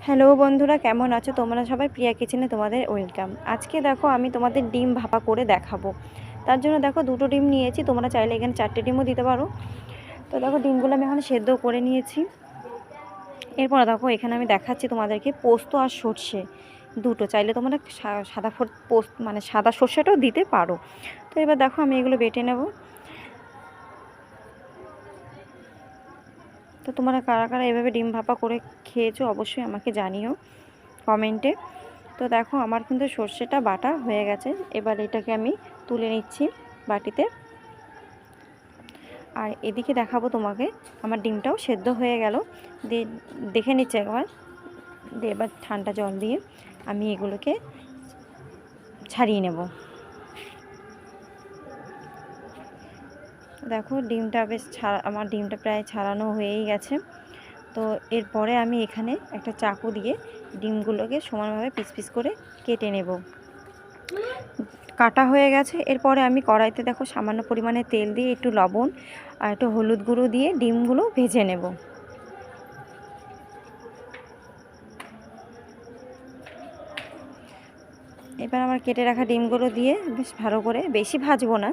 Hello বন্ধুরা, কেমন আছো তোমরা সবাই? প্রিয়া কিচেনে তোমাদের ওয়েলকাম। আজকে দেখো আমি তোমাদের ডিম ভাপা করে দেখাবো। তার জন্য দেখো দুটো ডিম নিয়েছি, তোমরা চাইলে এখানে 4টে ডিমও দিতে পারো। তো দেখো ডিমগুলো আমি এখন সেদ্ধ করে নিয়েছি। এরপর দেখো এখানে আমি দেখাচ্ছি তোমাদেরকে পোস্ত আর সর্ষে দুটো, চাইলে তোমরা সাদা পোস্ত মানে সাদা সর্ষেটাও দিতে পারো। তো এবার দেখো আমি এগুলো বেটে নেব। তো তোমরা কারা কারা এভাবে ডিম ভাপা করে খেয়েছো অবশ্যই আমাকে জানিও কমেন্টে। তো দেখো আমার কিন্তু সর্ষেটা বাটা হয়ে গেছে। এবার এটাকে আমি তুলে নিচ্ছি বাটিতে। আর এদিকে দেখাবো তোমাকে আমার ডিমটাও সেদ্ধ হয়ে গেল। দেখে নিচ্ছি একবার। এবার ঠান্ডা জল দিয়ে আমি এগুলোকে ছাড়িয়ে নেব। দেখো ডিমটা বেশ আমার ডিমটা প্রায় ছাড়ানো হয়েই গেছে। তো এরপরে আমি এখানে একটা চাকু দিয়ে ডিমগুলোকে সমানভাবে পিস পিস করে কেটে নেব। কাটা হয়ে গেছে। এরপরে আমি কড়াইতে দেখো সামান্য পরিমাণে তেল দিয়ে একটু লবণ আর একটু হলুদ গুঁড়ো দিয়ে ডিমগুলো ভেজে নেব। এবার আমার কেটে রাখা ডিমগুলো দিয়ে বেশ ভালো করে, বেশি ভাজবো না,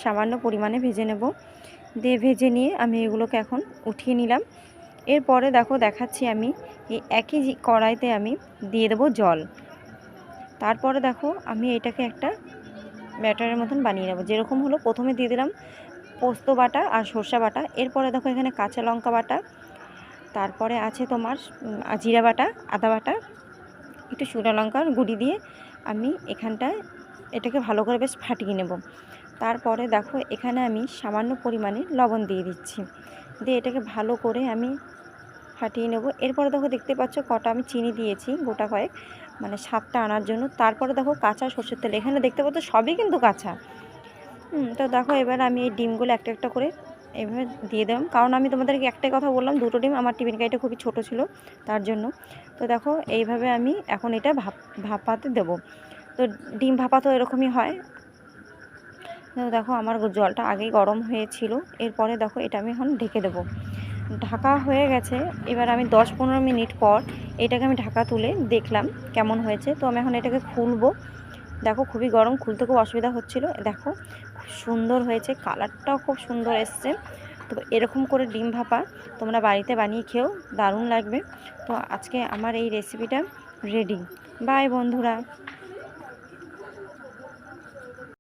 সামান্য পরিমাণে ভেজে নেব। দিয়ে ভেজে নিয়ে আমি এগুলোকে এখন উঠিয়ে নিলাম। এরপরে দেখো দেখাচ্ছি আমি এই একই কড়াইতে আমি দিয়ে দেবো জল। তারপরে দেখো আমি এটাকে একটা ব্যাটারের মতন বানিয়ে নেব। যেরকম হলো প্রথমে দিয়ে দিলাম পোস্ত বাটা আর সর্ষে বাটা। এরপরে দেখো এখানে কাঁচা লঙ্কা বাটা, তারপরে আছে তোমার জিরা বাটা, আদা বাটা, একটু শুকনো লঙ্কার গুঁড়ি দিয়ে আমি এখানটায় এটাকে ভালো করে বেশ ফাটিয়ে নেব। তারপরে দেখো এখানে আমি সামান্য পরিমাণে লবণ দিয়ে দিচ্ছি। দিয়ে এটাকে ভালো করে আমি ফাটিয়ে নেব। এরপরে দেখো দেখতে পাচ্ছ কটা আমি চিনি দিয়েছি, গোটা কয়েক, মানে স্বাদটা আনার জন্য। তারপরে দেখো কাঁচা সর্ষের তেল, এখানে দেখতে পাচ্ছ সবই কিন্তু কাঁচা। তো দেখো এবার আমি এই ডিমগুলো একটা একটা করে এভাবে দিয়ে দিলাম। কারণ আমি তোমাদেরকে একটাই কথা বললাম, দুটো ডিম, আমার টিফিন কারিটা খুবই ছোট ছিল তার জন্য। তো দেখো এইভাবে আমি এখন এটা ভাপাতে দেবো। তো ডিম ভাপা তো এরকমই হয়। তো দেখো আমার জলটা আগেই গরম হয়েছিল। এরপরে দেখো এটা আমি এখন ঢেকে দেবো। ঢাকা হয়ে গেছে। এবার আমি 10-15 মিনিট পর এটাকে আমি ঢাকা তুলে দেখলাম কেমন হয়েছে। তো আমি এখন এটাকে খুলবো। দেখো খুবই গরম, খুলতে খুব অসুবিধা হচ্ছিল। দেখো খুব সুন্দর হয়েছে, কালারটাও খুব সুন্দর এসছে। তো এরকম করে ডিম ভাপা তোমরা বাড়িতে বানিয়ে খেও, দারুণ লাগবে। তো আজকে আমার এই রেসিপিটা রেডি। বাই বন্ধুরা।